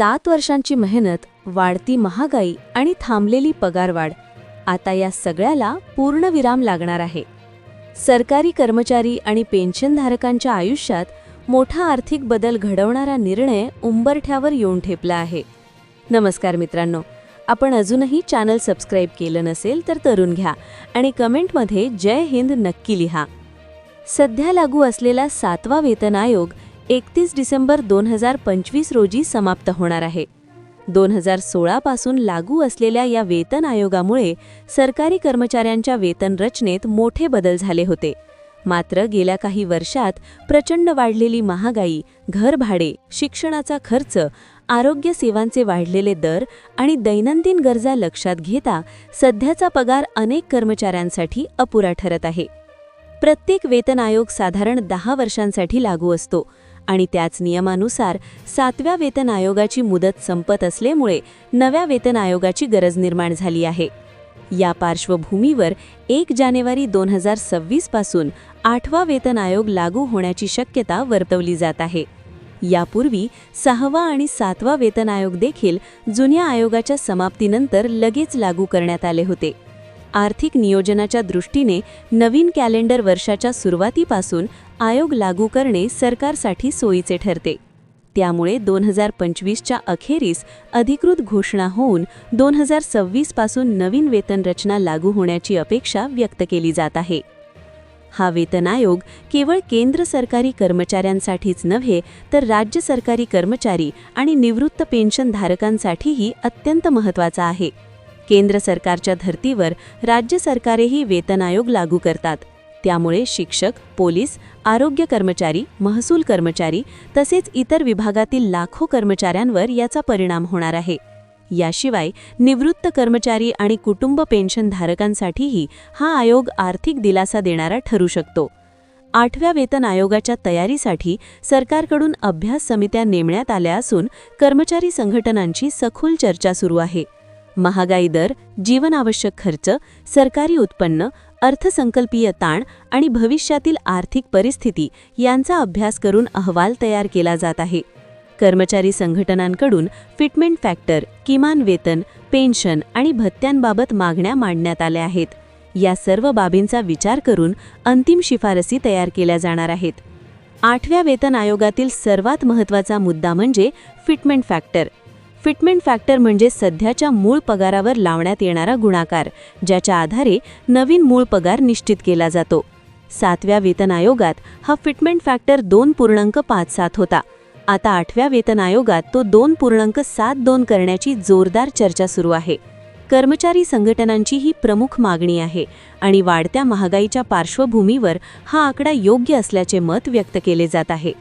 7 वर्षांची मेहनत, वाढती महागाई आणि थांबलेली पगारवाढ, आता या सगळ्याला पूर्णविराम लागणार आहे. सरकारी कर्मचारी आणि पेन्शनधारकांच्या आयुष्यात मोठा आर्थिक बदल घडवणारा निर्णय उंबरठ्यावर येऊन ठेपला आहे. नमस्कार मित्रांनो, आपण अजूनही चॅनल सबस्क्राईब केलं नसेल तर करून घ्या आणि कमेंटमध्ये जय हिंद नक्की लिहा. सध्या लागू असलेला 7वा वेतन आयोग 31 डिसेंबर 2025 रोजी समाप्त होणार आहे. 2016 पासून लागू असलेल्या या वेतन आयोगामुळे सरकारी कर्मचाऱ्यांच्या वेतन रचनेत मोठे बदल झाले होते. मात्र गेल्या काही वर्षात प्रचंड वाढलेली महागाई, घरभाडे, शिक्षणाचा खर्च, आरोग्य सेवांचे वाढलेले दर आणि दैनंदिन गरजा लक्षात घेता सध्याचा पगार अनेक कर्मचाऱ्यांसाठी अपुरा ठरत आहे. प्रत्येक वेतन आयोग साधारण 10 वर्षांसाठी लागू असतो आणि त्याच नियमानुसार 7व्या वेतन आयोगाची मुदत संपत असल्यामुळे नव्या वेतन आयोगाची गरज निर्माण झाली आहे. या पार्श्वभूमीवर 1 जानेवारी 2026 पासून 8वा वेतन आयोग लागू होण्याची शक्यता वर्तवली जात आहे. यापूर्वी 6वा आणि 7वा वेतन आयोग देखील जुन्या आयोगाच्या समाप्तीनंतर लगेच लागू करण्यात आले होते. आर्थिक नियोजनाच्या दृष्टीने नवीन कॅलेंडर वर्षाच्या सुरुवातीपासून आयोग लागू करणे सरकारसाठी सोयीचे ठरते. त्यामुळे 2025च्या अखेरीस अधिकृत घोषणा होऊन 2026 पासून नवीन वेतन रचना लागू होण्याची अपेक्षा व्यक्त केली जात आहे. हा वेतन आयोग केवळ केंद्र सरकारी कर्मचाऱ्यांसाठीच नव्हे तर राज्य सरकारी कर्मचारी आणि निवृत्त पेन्शनधारकांसाठीही अत्यंत महत्त्वाचा आहे. केंद्र सरकारच्या धर्तीवर राज्य सरकारेही वेतन आयोग लागू करतात. त्यामुळे शिक्षक, पोलीस, आरोग्य कर्मचारी, महसूल कर्मचारी तसेच इतर विभागातील लाखो कर्मचाऱ्यांवर याचा परिणाम होणार आहे. याशिवाय निवृत्त कर्मचारी आणि कुटुंब पेन्शनधारकांसाठीही हा आयोग आर्थिक दिलासा देणारा ठरू शकतो. 8व्या वेतन आयोगाच्या तयारीसाठी सरकारकडून अभ्यास समित्या नेमण्यात आल्या असून कर्मचारी संघटनांची सखोल चर्चा सुरू आहे. महागाई दर, जीवनावश्यक खर्च, सरकारी उत्पन्न, अर्थसंकल्पीय ताण आणि भविष्यातील आर्थिक परिस्थिती यांचा अभ्यास करून अहवाल तयार केला जात आहे. कर्मचारी संघटनांकडून फिटमेंट फॅक्टर, किमान वेतन, पेन्शन आणि भत्त्यांबाबत मागण्या मांडण्यात आल्या आहेत. या सर्व बाबींचा विचार करून अंतिम शिफारसी तयार केल्या जाणार आहेत. 8व्या वेतन आयोगातील सर्वात महत्त्वाचा मुद्दा म्हणजे फिटमेंट फॅक्टर. फिटमेंट फॅक्टर म्हणजे सध्याच्या मूळ पगारावर लावण्यात येणारा गुणाकार, ज्याच्या आधारे नवीन मूळ पगार निश्चित केला जातो. 7व्या वेतन आयोगात हा फिटमेंट फॅक्टर 2.57 होता. आता 8व्या वेतन आयोगात तो 2.72 करण्याची जोरदार चर्चा सुरू आहे. कर्मचारी संघटनांची ही प्रमुख मागणी आहे आणि वाढत्या महागाईच्या पार्श्वभूमीवर हा आकडा योग्य असल्याचे मत व्यक्त केले जात आहे.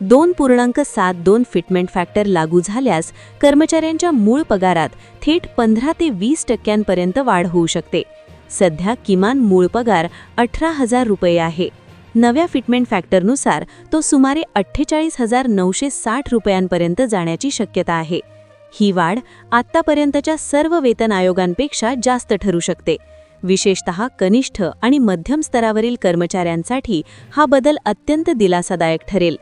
2.72 फिटमेंट फॅक्टर लागू झाल्यास कर्मचाऱ्यांच्या मूळ पगारात थेट 15 ते 20% वाढ होऊ शकते. सध्या किमान मूळ पगार 18,000 रुपये आहे. नव्या फिटमेंट फॅक्टरनुसार तो सुमारे 48,960 रुपयांपर्यंत जाण्याची शक्यता आहे. ही वाढ आत्तापर्यंतच्या सर्व वेतन आयोगांपेक्षा जास्त ठरू शकते. विशेषतः कनिष्ठ आणि मध्यम स्तरावरील कर्मचाऱ्यांसाठी हा बदल अत्यंत दिलासादायक ठरेल.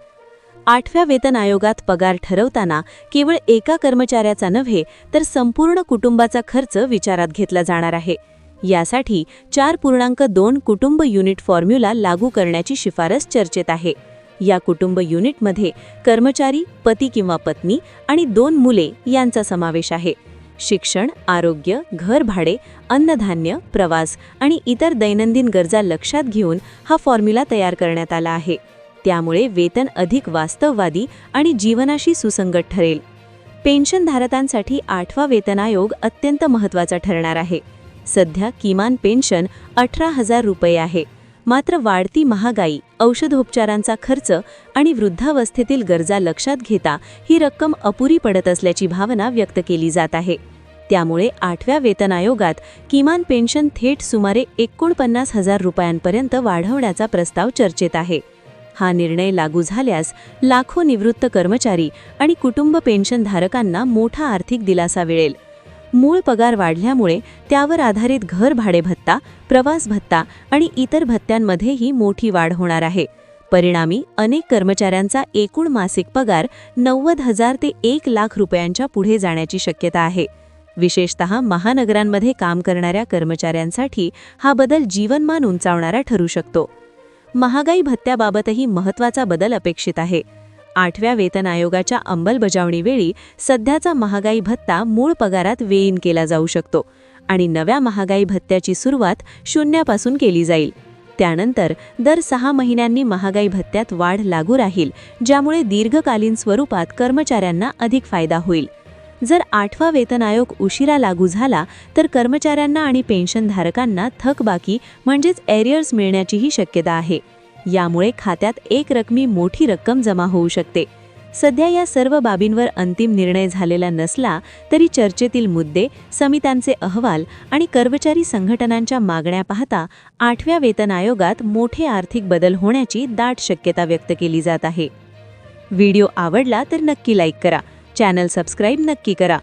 8व्या वेतन आयोगात पगार ठरवताना केवळ एका कर्मचाऱ्याचा नव्हे तर संपूर्ण कुटुंबाचा खर्च विचारात घेतला जाणार आहे. यासाठी 4.2 कुटुंब युनिट फॉर्म्युला लागू करण्याची शिफारस चर्चेत आहे. या कुटुंब युनिटमध्ये कर्मचारी, पती किंवा पत्नी आणि 2 मुले यांचा समावेश आहे. शिक्षण, आरोग्य, घरभाडे, अन्नधान्य, प्रवास आणि इतर दैनंदिन गरजा लक्षात घेऊन हा फॉर्म्युला तयार करण्यात आला आहे. त्यामुळे वेतन अधिक वास्तववादी आणि जीवनाशी सुसंगत ठरेल. पेन्शनधारकांसाठी 8वा वेतन आयोग अत्यंत महत्त्वाचा ठरणार आहे. सध्या किमान पेन्शन 18,000 रुपये आहे. मात्र वाढती महागाई, औषधोपचारांचा खर्च आणि वृद्धावस्थेतील गरजा लक्षात घेता ही रक्कम अपुरी पडत असल्याची भावना व्यक्त केली जात आहे. त्यामुळे 8व्या वेतन आयोगात किमान पेन्शन थेट सुमारे 49,000 रुपयांपर्यंत वाढवण्याचा प्रस्ताव चर्चेत आहे. हा निर्णय लागू झाल्यास लाखो निवृत्त कर्मचारी आणि कुटुंब पेन्शनधारकांना मोठा आर्थिक दिलासा मिळेल. मूळ पगार वाढल्यामुळे त्यावर आधारित घर भाडे भत्ता, प्रवास भत्ता आणि इतर भत्त्यांमध्येही मोठी वाढ होणार आहे. परिणामी अनेक कर्मचाऱ्यांचा एकूण मासिक पगार 90,000 ते 1 लाख रुपयांच्या पुढे जाण्याची शक्यता आहे. विशेषतः महानगरांमध्ये काम करणाऱ्या कर्मचाऱ्यांसाठी हा बदल जीवनमान उंचावणारा ठरू शकतो. महागाई भत्त्याबाबतही महत्त्वाचा बदल अपेक्षित आहे. 8व्या वेतन आयोगाच्या अंमलबजावणीवेळी सध्याचा महागाई भत्ता मूळ पगारात वेईन केला जाऊ शकतो आणि नव्या महागाई भत्त्याची सुरुवात शून्यापासून केली जाईल. त्यानंतर दर 6 महिन्यांनी महागाई भत्त्यात वाढ लागू राहील, ज्यामुळे दीर्घकालीन स्वरूपात कर्मचाऱ्यांना अधिक फायदा होईल. जर 8वा वेतन आयोग उशिरा लागू झाला तर कर्मचाऱ्यांना आणि पेन्शनधारकांना थकबाकी म्हणजेच एरियर्स मिळण्याचीही शक्यता आहे. यामुळे खात्यात एक रकमी मोठी रक्कम जमा होऊ शकते. सध्या या सर्व बाबींवर अंतिम निर्णय झालेला नसला तरी चर्चेतील मुद्दे, समित्यांचे अहवाल आणि कर्मचारी संघटनांच्या मागण्या पाहता 8व्या वेतन आयोगात मोठे आर्थिक बदल होण्याची दाट शक्यता व्यक्त केली जात आहे. व्हिडिओ आवडला तर नक्की लाईक करा. चॅनल सबस्क्राईब नक्की करा.